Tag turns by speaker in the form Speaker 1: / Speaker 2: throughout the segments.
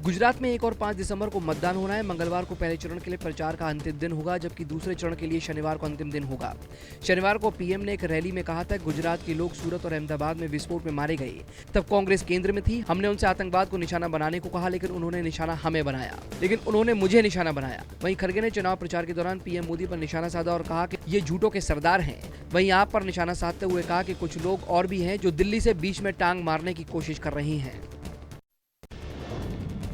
Speaker 1: गुजरात में 1 और 5 दिसंबर को मतदान होना है। मंगलवार को पहले चरण के लिए प्रचार का अंतिम दिन होगा, जबकि दूसरे चरण के लिए शनिवार को अंतिम दिन होगा। शनिवार को पीएम ने एक रैली में कहा था, गुजरात के लोग सूरत और अहमदाबाद में विस्फोट में मारे गए, तब कांग्रेस केंद्र में थी। हमने उनसे आतंकवाद को निशाना बनाने को कहा, लेकिन उन्होंने निशाना हमें बनाया, लेकिन उन्होंने मुझे निशाना बनाया। वहीं खड़गे ने चुनाव प्रचार के दौरान पीएम मोदी पर निशाना साधा और कहा कि ये झूठों के सरदार हैं। वहीं आप पर निशाना साधते हुए कहा कि कुछ लोग और भी हैं जो दिल्ली से बीच में टांग मारने की कोशिश कर रही हैं।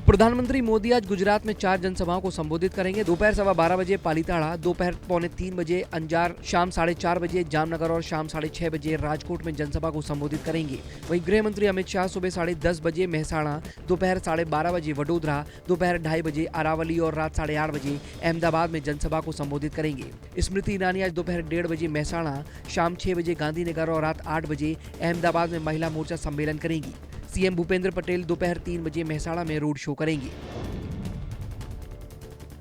Speaker 1: प्रधानमंत्री मोदी आज गुजरात में 4 जनसभाओं को संबोधित करेंगे। दोपहर 12:15 बजे पालीताड़ा, दोपहर 3:45 बजे अंजार, शाम 4:30 बजे जामनगर और शाम 6:30 बजे राजकोट में जनसभा को संबोधित करेंगे। वहीं गृह मंत्री अमित शाह सुबह 10:30 बजे मेहसाणा, दोपहर 12:30 बजे वडोदरा, दोपहर 2:30 बजे अरावली और रात 8:30 बजे अहमदाबाद में जनसभा को संबोधित करेंगे। स्मृति ईरानी आज दोपहर 1:30 बजे मेहसाणा, शाम 6 बजे गांधीनगर और रात 8 बजे अहमदाबाद में महिला मोर्चा सम्मेलन करेंगी। सीएम भूपेंद्र पटेल दोपहर 3 बजे मेहसाणा में रोड शो करेंगे।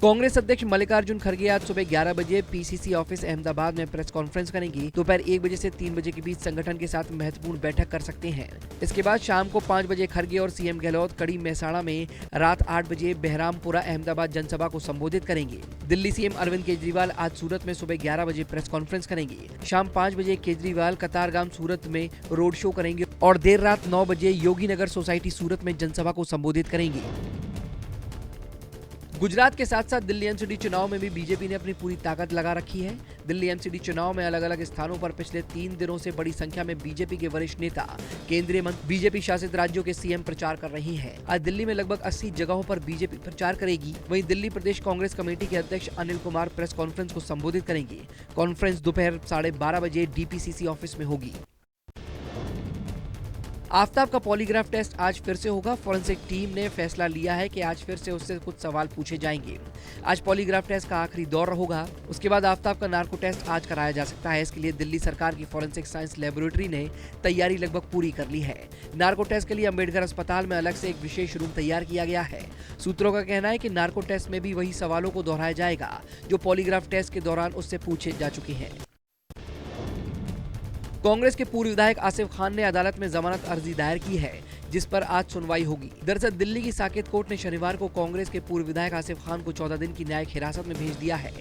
Speaker 1: कांग्रेस अध्यक्ष मल्लिकार्जुन खड़गे आज सुबह 11 बजे पीसीसी ऑफिस अहमदाबाद में प्रेस कॉन्फ्रेंस करेंगे। दोपहर 1 बजे से 3 बजे के बीच संगठन के साथ महत्वपूर्ण बैठक कर सकते हैं। इसके बाद शाम को 5 बजे खड़गे और सीएम गहलोत कड़ी मेहसाणा में, रात 8 बजे बहरामपुरा अहमदाबाद जनसभा को संबोधित करेंगे। दिल्ली सीएम अरविंद केजरीवाल आज सूरत में सुबह 11 बजे प्रेस कॉन्फ्रेंस करेंगे। शाम 5 बजे केजरीवाल कतारगाम सूरत में रोड शो करेंगे और देर रात 9 बजे योगी नगर सोसाइटी सूरत में जनसभा को संबोधित करेंगे। गुजरात के साथ साथ दिल्ली एमसीडी चुनाव में भी बीजेपी ने अपनी पूरी ताकत लगा रखी है। दिल्ली एमसीडी चुनाव में अलग अलग स्थानों पर पिछले 3 दिनों से बड़ी संख्या में बीजेपी के वरिष्ठ नेता, केंद्रीय मंत्री, बीजेपी शासित राज्यों के सीएम प्रचार कर रही हैं। आज दिल्ली में लगभग 80 जगहों पर बीजेपी प्रचार करेगी। वहीं दिल्ली प्रदेश कांग्रेस कमेटी के अध्यक्ष अनिल कुमार प्रेस कॉन्फ्रेंस को संबोधित करेंगे। कॉन्फ्रेंस दोपहर 12:30 बजे डीपीसीसी ऑफिस में होगी। आफ्ताब का पॉलीग्राफ टेस्ट आज फिर से होगा। फॉरेंसिक टीम ने फैसला लिया है कि आज फिर से उससे कुछ सवाल पूछे जाएंगे। आज पॉलीग्राफ टेस्ट का आखिरी दौर होगा। उसके बाद आफ्ताब का नार्को टेस्ट आज कराया जा सकता है। इसके लिए दिल्ली सरकार की फॉरेंसिक साइंस लेबोरेटरी ने तैयारी लगभग पूरी कर ली है। नार्को टेस्ट के लिए अम्बेडकर अस्पताल में अलग से एक विशेष रूम तैयार किया गया है। सूत्रों का कहना है कि नार्को टेस्ट में भी वही सवालों को दोहराया जाएगा जो पॉलीग्राफ टेस्ट के दौरान उससे पूछे जा चुके हैं। कांग्रेस के पूर्व विधायक आसिफ खान ने अदालत में जमानत अर्जी दायर की है, जिस पर आज सुनवाई होगी। दरअसल दिल्ली की साकेत कोर्ट ने शनिवार को कांग्रेस के पूर्व विधायक आसिफ खान को 14 दिन की न्यायिक हिरासत में भेज दिया है।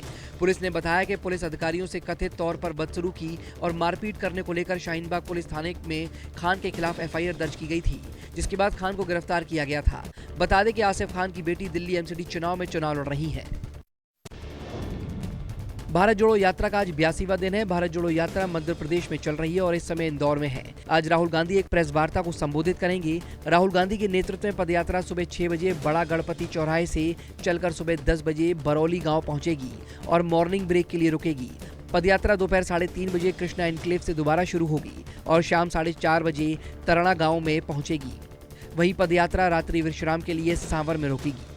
Speaker 1: पुलिस ने बताया कि पुलिस अधिकारियों से कथित तौर पर बदसलूकी और मारपीट करने को लेकर शाहीनबाग पुलिस थाने में खान के खिलाफ एफआईआर दर्ज की गई थी, जिसके बाद खान को गिरफ्तार किया गया था। बता दें कि आसिफ खान की बेटी दिल्ली एमसीडी चुनाव में चुनाव लड़ रही है। भारत जोड़ो यात्रा का आज 82वां दिन है। भारत जोड़ो यात्रा मध्य प्रदेश में चल रही है और इस समय इंदौर में है। आज राहुल गांधी एक प्रेस वार्ता को संबोधित करेंगे। राहुल गांधी के नेतृत्व में पदयात्रा सुबह 6 बजे बड़ा गणपति चौराहे से चलकर सुबह 10 बजे बरौली गांव पहुंचेगी और मॉर्निंग ब्रेक के लिए रुकेगी। पदयात्रा दोपहर 3:30 बजे कृष्णा एनक्लेव से दोबारा शुरू होगी और शाम 4:30 बजे तरणा गाँव में पहुंचेगी। वहीं पदयात्रा रात्रि विश्राम के लिए सांवर में रुकेगी।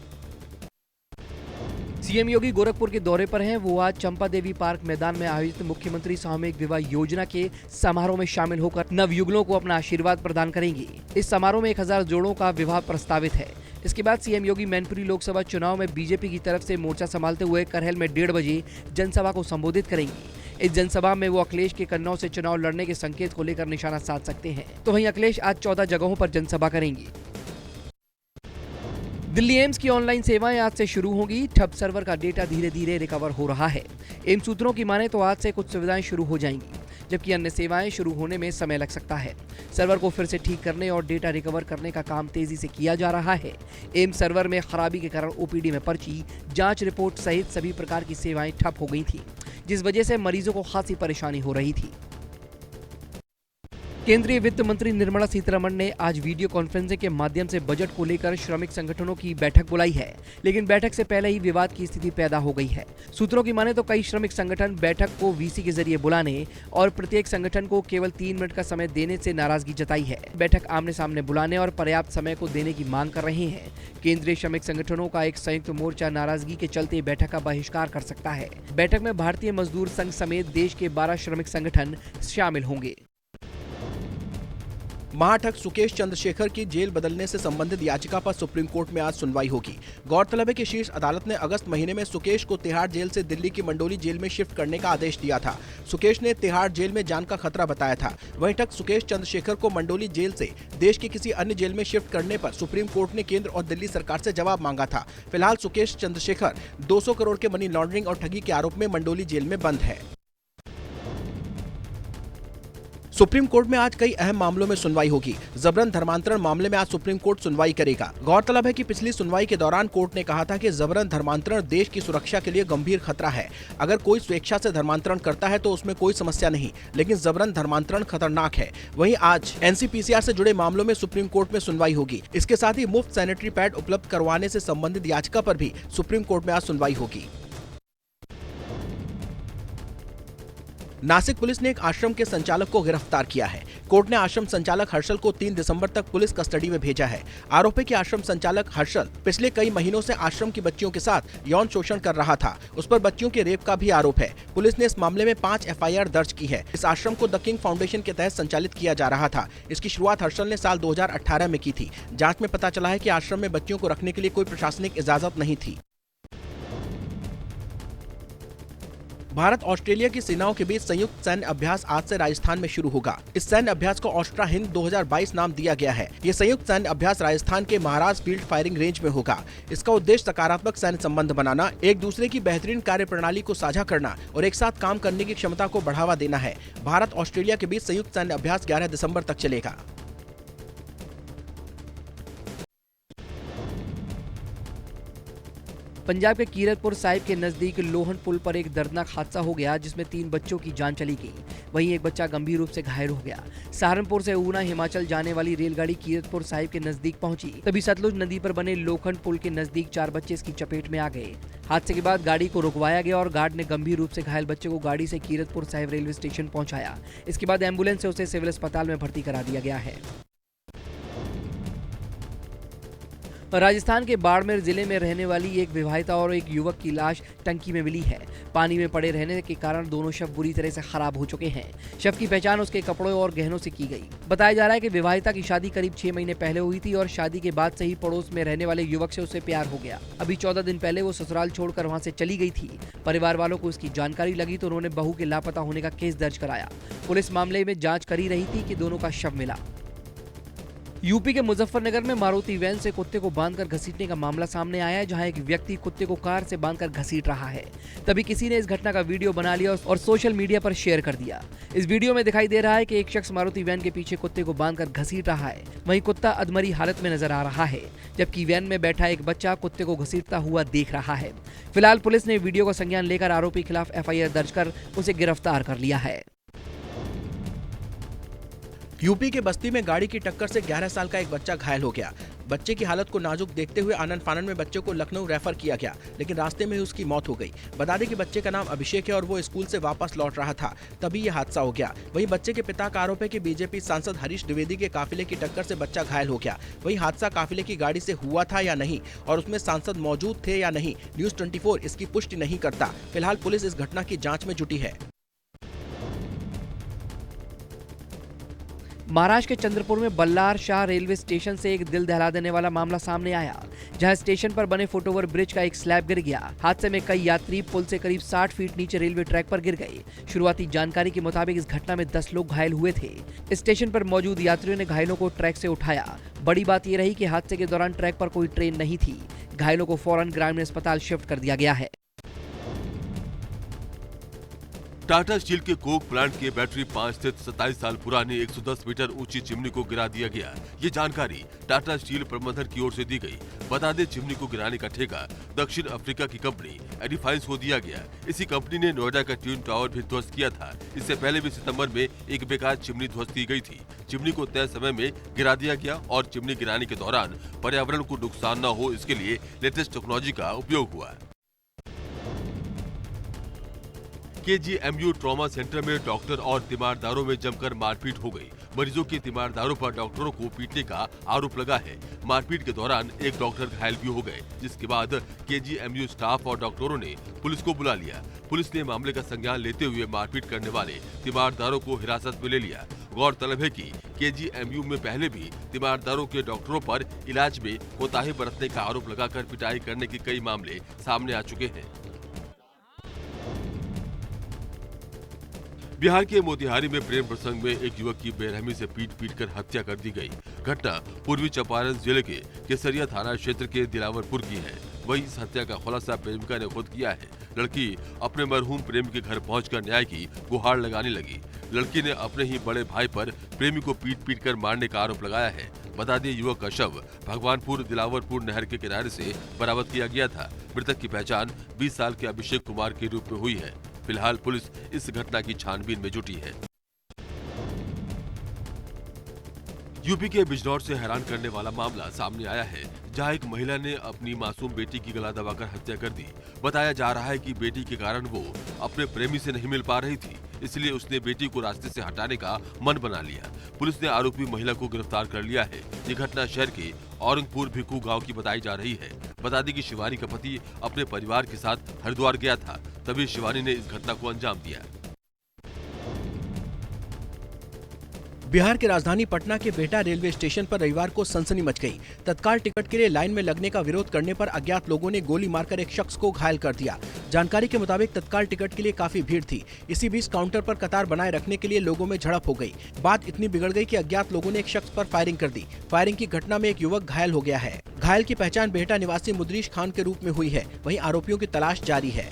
Speaker 1: सीएम योगी गोरखपुर के दौरे पर हैं। वो आज चंपा देवी पार्क मैदान में आयोजित मुख्यमंत्री सामूहिक विवाह योजना के समारोह में शामिल होकर नवयुगलों को अपना आशीर्वाद प्रदान करेंगे। इस समारोह में 1000 जोड़ों का विवाह प्रस्तावित है। इसके बाद सीएम योगी मैनपुरी लोकसभा चुनाव में बीजेपी की तरफ से मोर्चा संभालते हुए करहल में 1:30 बजे जनसभा को संबोधित करेंगे। इस जनसभा में वो अखिलेश के कन्नौज से चुनाव लड़ने के संकेत को लेकर निशाना साध सकते हैं। तो वहीं अखिलेश आज 14 जगहों पर जनसभा करेंगे। दिल्ली एम्स की ऑनलाइन सेवाएं आज से शुरू होंगी। ठप सर्वर का डेटा धीरे धीरे रिकवर हो रहा है। एम्स सूत्रों की माने तो आज से कुछ सुविधाएं शुरू हो जाएंगी, जबकि अन्य सेवाएं शुरू होने में समय लग सकता है। सर्वर को फिर से ठीक करने और डेटा रिकवर करने का काम तेजी से किया जा रहा है। एम्स सर्वर में खराबी के कारण ओपीडी में पर्ची, जांच रिपोर्ट सहित सभी प्रकार की सेवाएं ठप हो गई थी, जिस वजह से मरीजों को खासी परेशानी हो रही थी। केंद्रीय वित्त मंत्री निर्मला सीतारमण ने आज वीडियो कॉन्फ्रेंसिंग के माध्यम से बजट को लेकर श्रमिक संगठनों की बैठक बुलाई है, लेकिन बैठक से पहले ही विवाद की स्थिति पैदा हो गई है। सूत्रों की माने तो कई श्रमिक संगठन बैठक को वीसी के जरिए बुलाने और प्रत्येक संगठन को केवल 3 मिनट का समय देने से नाराजगी जताई है। बैठक आमने सामने बुलाने और पर्याप्त समय को देने की मांग कर रहे हैं। केंद्रीय श्रमिक संगठनों का एक संयुक्त मोर्चा नाराजगी के चलते बैठक का बहिष्कार कर सकता है। बैठक में भारतीय मजदूर संघ समेत देश के 12 श्रमिक संगठन शामिल होंगे।
Speaker 2: महाठग सुकेश चंद्रशेखर की जेल बदलने से संबंधित याचिका पर सुप्रीम कोर्ट में आज सुनवाई होगी। गौरतलब है कि शीर्ष अदालत ने अगस्त महीने में सुकेश को तिहाड़ जेल से दिल्ली की मंडोली जेल में शिफ्ट करने का आदेश दिया था। सुकेश ने तिहाड़ जेल में जान का खतरा बताया था। वहीं तक सुकेश चंद्रशेखर को मंडोली जेल से देश के किसी अन्य जेल में शिफ्ट करने पर सुप्रीम कोर्ट ने केंद्र और दिल्ली सरकार से जवाब मांगा था। फिलहाल सुकेश चंद्रशेखर 200 करोड़ के मनी लॉन्ड्रिंग और ठगी के आरोप में मंडोली जेल में बंद है। सुप्रीम कोर्ट में आज कई अहम मामलों में सुनवाई होगी। जबरन धर्मांतरण मामले में आज सुप्रीम कोर्ट सुनवाई करेगा। गौरतलब है कि पिछली सुनवाई के दौरान कोर्ट ने कहा था कि जबरन धर्मांतरण देश की सुरक्षा के लिए गंभीर खतरा है। अगर कोई स्वेच्छा से धर्मांतरण करता है तो उसमें कोई समस्या नहीं, लेकिन जबरन धर्मांतरण खतरनाक है। वहीं आज एनसीपीसीआर से जुड़े मामलों में सुप्रीम कोर्ट में सुनवाई होगी। इसके साथ ही मुफ्त सैनिटरी पैड उपलब्ध करवाने से संबंधित याचिका पर भी सुप्रीम कोर्ट में आज सुनवाई होगी। नासिक पुलिस ने एक आश्रम के संचालक को गिरफ्तार किया है। कोर्ट ने आश्रम संचालक हर्षल को 3 दिसंबर तक पुलिस कस्टडी में भेजा है। आरोप है कि आश्रम संचालक हर्षल पिछले कई महीनों से आश्रम की बच्चियों के साथ यौन शोषण कर रहा था। उस पर बच्चियों के रेप का भी आरोप है। पुलिस ने इस मामले में 5 FIR दर्ज की है। इस आश्रम को द किंग फाउंडेशन के तहत संचालित किया जा रहा था। इसकी शुरुआत हर्षल ने साल 2018 में की थी। जाँच में पता चला है कि आश्रम में बच्चियों को रखने के लिए कोई प्रशासनिक इजाजत नहीं थी। भारत ऑस्ट्रेलिया की सेनाओं के बीच संयुक्त सैन्य अभ्यास आज से राजस्थान में शुरू होगा। इस सैन्य अभ्यास को ऑस्ट्रा हिंद 2022 नाम दिया गया है। ये संयुक्त सैन्य अभ्यास राजस्थान के महाराज फील्ड फायरिंग रेंज में होगा। इसका उद्देश्य सकारात्मक सैन्य संबंध बनाना, एक दूसरे की बेहतरीन कार्य प्रणाली को साझा करना और एक साथ काम करने की क्षमता को बढ़ावा देना है। भारत ऑस्ट्रेलिया के बीच संयुक्त सैन्य अभ्यास 11 दिसंबर तक चलेगा।
Speaker 1: पंजाब के कीरतपुर साहिब के नजदीक लोहन पुल पर एक दर्दनाक हादसा हो गया, जिसमें 3 बच्चों की जान चली गई। वहीं एक बच्चा गंभीर रूप से घायल हो गया। सहारनपुर से ऊना हिमाचल जाने वाली रेलगाड़ी कीरतपुर साहिब के नजदीक पहुंची, तभी सतलुज नदी पर बने लोखंड पुल के नजदीक 4 बच्चे इसकी चपेट में आ गए। हादसे के बाद गाड़ी को रुकवाया गया और गार्ड ने गंभीर रूप से घायल बच्चे को गाड़ी से कीरतपुर साहिब रेलवे स्टेशन पहुंचाया। इसके बाद एम्बुलेंस से उसे सिविल अस्पताल में भर्ती करा दिया गया है। राजस्थान के बाड़मेर जिले में रहने वाली एक विवाहिता और एक युवक की लाश टंकी में मिली है। पानी में पड़े रहने के कारण दोनों शव बुरी तरह से खराब हो चुके हैं। शव की पहचान उसके कपड़ों और गहनों से की गई। बताया जा रहा है कि विवाहिता की शादी करीब 6 महीने पहले हुई थी और शादी के बाद से ही पड़ोस में रहने वाले युवक से उसे प्यार हो गया। अभी 14 दिन पहले वो ससुराल छोड़कर वहां से चली गई थी। परिवार वालों को इसकी जानकारी लगी तो उन्होंने बहू के लापता होने का केस दर्ज कराया। पुलिस मामले में जाँच कर ही रही थी कि दोनों का शव मिला। यूपी के मुजफ्फरनगर में मारुति वैन से कुत्ते को बांधकर घसीटने का मामला सामने आया है, जहां एक व्यक्ति कुत्ते को कार से बांधकर घसीट रहा है। तभी किसी ने इस घटना का वीडियो बना लिया और सोशल मीडिया पर शेयर कर दिया। इस वीडियो में दिखाई दे रहा है कि एक शख्स मारुति वैन के पीछे कुत्ते को बांधकर घसीट रहा है। वहीं कुत्ता अधमरी हालत में नजर आ रहा है, जबकि वैन में बैठा एक बच्चा कुत्ते को घसीटता हुआ देख रहा है। फिलहाल पुलिस ने वीडियो का संज्ञान लेकर आरोपी के खिलाफ FIR दर्ज कर उसे गिरफ्तार कर लिया है।
Speaker 2: यूपी के बस्ती में गाड़ी की टक्कर से 11 साल का एक बच्चा घायल हो गया। बच्चे की हालत को नाजुक देखते हुए आनन फानन में बच्चे को लखनऊ रेफर किया गया, लेकिन रास्ते में ही उसकी मौत हो गई। बता दें कि बच्चे का नाम अभिषेक है और वो स्कूल से वापस लौट रहा था, तभी ये हादसा हो गया। वहीं बच्चे के पिता का आरोप है कि बीजेपी सांसद हरीश द्विवेदी के काफिले की टक्कर से बच्चा घायल हो गया। वहीं हादसा काफिले की गाड़ी से हुआ था या नहीं और उसमें सांसद मौजूद थे या नहीं, न्यूज 24 इसकी पुष्टि नहीं करता। फिलहाल पुलिस इस घटना की जाँच में जुटी है।
Speaker 1: महाराष्ट्र के चंद्रपुर में बल्लार शाह रेलवे स्टेशन से एक दिल दहला देने वाला मामला सामने आया, जहां स्टेशन पर बने फुटओवर ब्रिज का एक स्लैब गिर गया। हादसे में कई यात्री पुल से करीब 60 फीट नीचे रेलवे ट्रैक पर गिर गए। शुरुआती जानकारी के मुताबिक इस घटना में 10 लोग घायल हुए थे। स्टेशन पर मौजूद यात्रियों ने घायलों को ट्रैक से उठाया। बड़ी बात यह रही कि हादसे के दौरान ट्रैक पर कोई ट्रेन नहीं थी। घायलों को फौरन ग्रामीण अस्पताल शिफ्ट कर दिया गया है।
Speaker 3: टाटा स्टील के कोक प्लांट के बैटरी 5 स्थित 27 साल पुरानी 110 मीटर ऊंची चिमनी को गिरा दिया गया। ये जानकारी टाटा स्टील प्रबंधन की ओर से दी गई। बता दें, चिमनी को गिराने का ठेका दक्षिण अफ्रीका की कंपनी एडिफाइंस को दिया गया। इसी कंपनी ने नोएडा का ट्विन टावर भी ध्वस्त किया था। इससे पहले भी सितंबर में एक बेकार चिमनी ध्वस्त की गई थी। चिमनी को तय समय में गिरा दिया गया और चिमनी गिराने के दौरान पर्यावरण को नुकसान न हो, इसके लिए लेटेस्ट टेक्नोलॉजी का उपयोग हुआ। KGMU ट्रॉमा सेंटर में डॉक्टर और तीमारदारों में जमकर मारपीट हो गई। मरीजों के तीमारदारों पर डॉक्टरों को पीटने का आरोप लगा है। मारपीट के दौरान एक डॉक्टर घायल भी हो गए, जिसके बाद KGMU स्टाफ और डॉक्टरों ने पुलिस को बुला लिया। पुलिस ने मामले का संज्ञान लेते हुए मारपीट करने वाले तीमारदारों को हिरासत में ले लिया। गौरतलब है कि KGMU में पहले भी तीमारदारों के डॉक्टरों पर इलाज में कोताही बरतने का आरोप लगाकर पिटाई करने के कई मामले सामने आ चुके हैं। बिहार के मोतिहारी में प्रेम प्रसंग में एक युवक की बेरहमी से पीट कर हत्या कर दी गई। घटना पूर्वी चंपारण जिले के केसरिया थाना क्षेत्र के दिलावरपुर की है। वही इस हत्या का खुलासा प्रेमिका ने खुद किया है। लड़की अपने मरहूम प्रेमी के घर पहुंचकर न्याय की गुहार लगाने लगी। लड़की ने अपने ही बड़े भाई पर प्रेमी को पीट कर मारने का आरोप लगाया है। बता दें, युवक का शव भगवानपुर दिलावरपुर नहर के किनारे से बरामद किया गया था। मृतक की पहचान 20 साल के अभिषेक कुमार के रूप में हुई है। फिलहाल पुलिस इस घटना की छानबीन में जुटी है। यूपी के बिजनौर से हैरान करने वाला मामला सामने आया है, जहां एक महिला ने अपनी मासूम बेटी की गला दबाकर हत्या कर दी। बताया जा रहा है कि बेटी के कारण वो अपने प्रेमी से नहीं मिल पा रही थी, इसलिए उसने बेटी को रास्ते से हटाने का मन बना लिया। पुलिस ने आरोपी महिला को गिरफ्तार कर लिया है। ये घटना शहर के औरंगपुर भिक्खू गांव की बताई जा रही है। बता दें कि शिवानी का पति अपने परिवार के साथ हरिद्वार गया था, तभी शिवानी ने इस घटना को अंजाम दिया।
Speaker 2: बिहार की राजधानी पटना के बिहटा रेलवे स्टेशन पर रविवार को सनसनी मच गई। तत्काल टिकट के लिए लाइन में लगने का विरोध करने पर अज्ञात लोगों ने गोली मारकर एक शख्स को घायल कर दिया। जानकारी के मुताबिक तत्काल टिकट के लिए काफी भीड़ थी। इसी बीच काउंटर पर कतार बनाए रखने के लिए लोगों में झड़प हो गई। बात इतनी बिगड़ गई कि अज्ञात लोगों ने एक शख्स पर फायरिंग कर दी। फायरिंग की घटना में एक युवक घायल हो गया है। घायल की पहचान बिहटा निवासी मुदरीश खान के रूप में हुई है। वहीं आरोपियों की तलाश जारी है।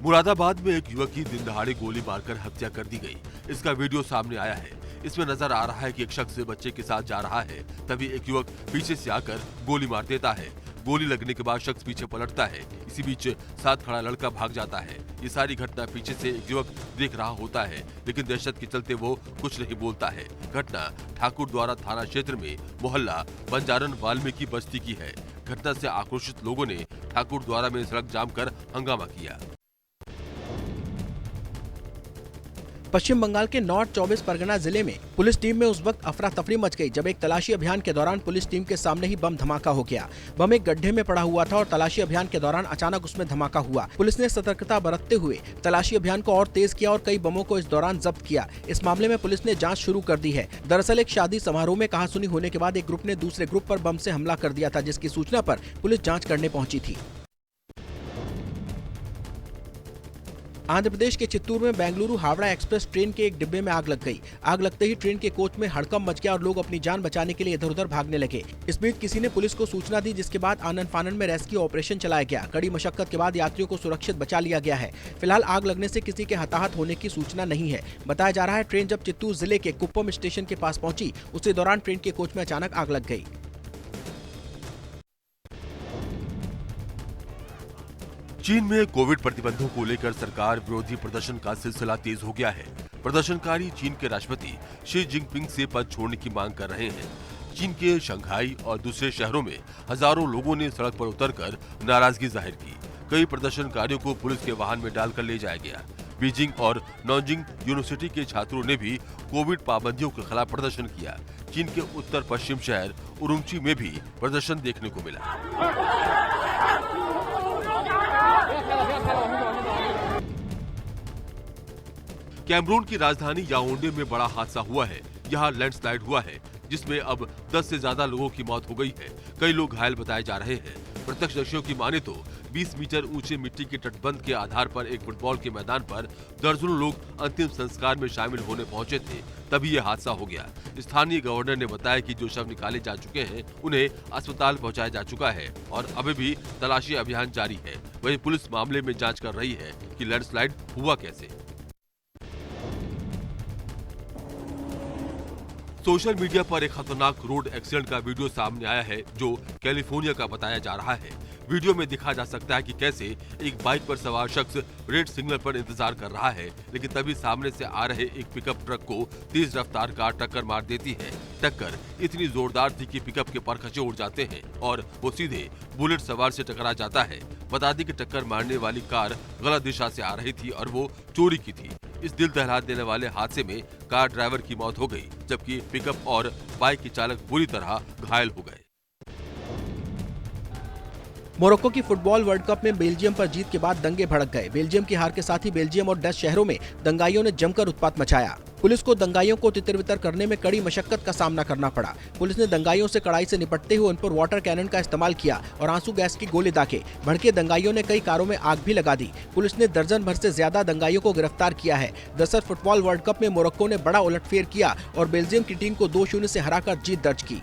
Speaker 3: मुरादाबाद में एक युवक की दिन दहाड़े गोली मारकर हत्या कर दी गई। इसका वीडियो सामने आया है। इसमें नजर आ रहा है कि एक शख्स बच्चे के साथ जा रहा है, तभी एक युवक पीछे से आकर गोली मार देता है। गोली लगने के बाद शख्स पीछे पलटता है। इसी बीच साथ खड़ा लड़का भाग जाता है। ये सारी घटना पीछे से एक युवक देख रहा होता है, लेकिन दहशत के चलते वो कुछ नहीं बोलता है। घटना ठाकुर द्वारा थाना क्षेत्र में मोहल्ला बंजारन वाल्मीकि बस्ती की है। घटना से आक्रोशित लोगों ने ठाकुर द्वारा में सड़क जाम कर हंगामा किया।
Speaker 2: पश्चिम बंगाल के नॉर्थ 24 परगना जिले में पुलिस टीम में उस वक्त अफरा तफरी मच गई जब एक तलाशी अभियान के दौरान पुलिस टीम के सामने ही बम धमाका हो गया। बम एक गड्ढे में पड़ा हुआ था और तलाशी अभियान के दौरान अचानक उसमें धमाका हुआ। पुलिस ने सतर्कता बरतते हुए तलाशी अभियान को और तेज किया और कई बमों को इस दौरान जब्त किया। इस मामले में पुलिस ने जाँच शुरू कर दी है। दरअसल एक शादी समारोह में कहासुनी होने के बाद एक ग्रुप ने दूसरे ग्रुप पर बम से हमला कर दिया था, जिसकी सूचना पर पुलिस जाँच करने पहुंची थी। आंध्र प्रदेश के चित्तूर में बेंगलुरु हावड़ा एक्सप्रेस ट्रेन के एक डिब्बे में आग लग गई। आग लगते ही ट्रेन के कोच में हड़कंप मच गया और लोग अपनी जान बचाने के लिए इधर उधर भागने लगे। इस बीच किसी ने पुलिस को सूचना दी, जिसके बाद आनन फानन में रेस्क्यू ऑपरेशन चलाया गया। कड़ी मशक्कत के बाद यात्रियों को सुरक्षित बचा लिया गया है। फिलहाल आग लगने से किसी के हताहत होने की सूचना नहीं है। बताया जा रहा है ट्रेन जब चित्तूर जिले के कुप्पम स्टेशन के पास पहुंची, उसी दौरान ट्रेन के कोच में अचानक आग लग गई।
Speaker 3: चीन में कोविड प्रतिबंधों को लेकर सरकार विरोधी प्रदर्शन का सिलसिला तेज हो गया है। प्रदर्शनकारी चीन के राष्ट्रपति शी जिनपिंग से पद छोड़ने की मांग कर रहे हैं। चीन के शंघाई और दूसरे शहरों में हजारों लोगों ने सड़क पर उतरकर नाराजगी जाहिर की। कई प्रदर्शनकारियों को पुलिस के वाहन में डालकर ले जाया गया। बीजिंग और नॉन्जिंग यूनिवर्सिटी के छात्रों ने भी कोविड पाबंदियों के खिलाफ प्रदर्शन किया। चीन के उत्तर पश्चिम शहर उरुमची में भी प्रदर्शन देखने को मिला। कैमरून की राजधानी याओंडे में बड़ा हादसा हुआ है। यहाँ लैंडस्लाइड हुआ है, जिसमें अब 10 से ज्यादा लोगों की मौत हो गई है। कई लोग घायल बताए जा रहे हैं। प्रत्यक्षदर्शियों की माने तो 20 मीटर ऊंचे मिट्टी के तटबंध के आधार पर एक फुटबॉल के मैदान पर दर्जनों लोग अंतिम संस्कार में शामिल होने पहुंचे थे, तभी ये हादसा हो गया। स्थानीय गवर्नर ने बताया कि जो शव निकाले जा चुके हैं उन्हें अस्पताल पहुंचाया जा चुका है और अभी भी तलाशी अभियान जारी है। वहीं पुलिस मामले में जांच कर रही है कि लैंडस्लाइड हुआ कैसे। सोशल मीडिया पर एक खतरनाक रोड एक्सीडेंट का वीडियो सामने आया है, जो कैलिफोर्निया का बताया जा रहा है। वीडियो में दिखा जा सकता है कि कैसे एक बाइक पर सवार शख्स रेड सिग्नल पर इंतजार कर रहा है, लेकिन तभी सामने से आ रहे एक पिकअप ट्रक को तेज रफ्तार कार टक्कर मार देती है। टक्कर इतनी जोरदार थी कि पिकअप के परखचे उड़ जाते हैं और वो सीधे बुलेट सवार से टकरा जाता है। बता दें कि टक्कर मारने वाली कार गलत दिशा से आ रही थी और वो चोरी की थी। इस दिल दहला देने वाले हादसे में कार ड्राइवर की मौत हो गई, जबकि पिकअप और बाइक के चालक बुरी तरह घायल हो गए।
Speaker 2: मोरक्को की फुटबॉल वर्ल्ड कप में बेल्जियम पर जीत के बाद दंगे भड़क गए। बेल्जियम की हार के साथ ही बेल्जियम और डच शहरों में दंगाइयों ने जमकर उत्पात मचाया। पुलिस को दंगाइयों को तितर-बितर करने में कड़ी मशक्कत का सामना करना पड़ा। पुलिस ने दंगाइयों से कड़ाई से निपटते हुए उन पर वाटर कैनन का इस्तेमाल किया और आंसू गैस की गोले दागे। भड़के दंगाइयों ने कई कारों में आग भी लगा दी। पुलिस ने दर्जन भर से ज्यादा दंगाइयों को गिरफ्तार किया है। दरअसल फुटबॉल वर्ल्ड कप में मोरक्को ने बड़ा उलटफेर किया और बेल्जियम की टीम को 2-0 से हराकर जीत दर्ज की।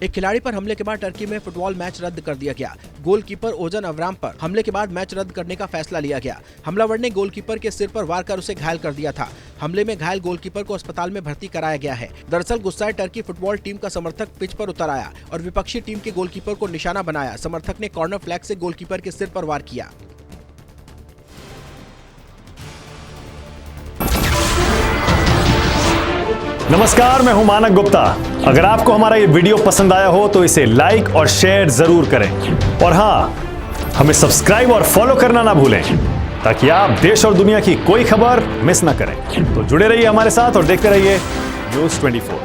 Speaker 2: एक खिलाड़ी पर हमले के बाद टर्की में फुटबॉल मैच रद्द कर दिया गया। गोलकीपर ओजन अवराम पर हमले के बाद मैच रद्द करने का फैसला लिया गया। हमलावर ने गोलकीपर के सिर पर वार कर उसे घायल कर दिया था। हमले में घायल गोलकीपर को अस्पताल में भर्ती कराया गया है। दरअसल गुस्साए टर्की फुटबॉल टीम का समर्थक पिच पर उतर आया और विपक्षी टीम के गोलकीपर को निशाना बनाया। समर्थक ने कॉर्नर फ्लैग से गोलकीपर के सिर पर वार किया।
Speaker 4: नमस्कार, मैं हूं मानक गुप्ता। अगर आपको हमारा ये वीडियो पसंद आया हो तो इसे लाइक और शेयर जरूर करें और हां, हमें सब्सक्राइब और फॉलो करना ना भूलें ताकि आप देश और दुनिया की कोई खबर मिस ना करें। तो जुड़े रहिए हमारे साथ और देखते रहिए न्यूज़ 24।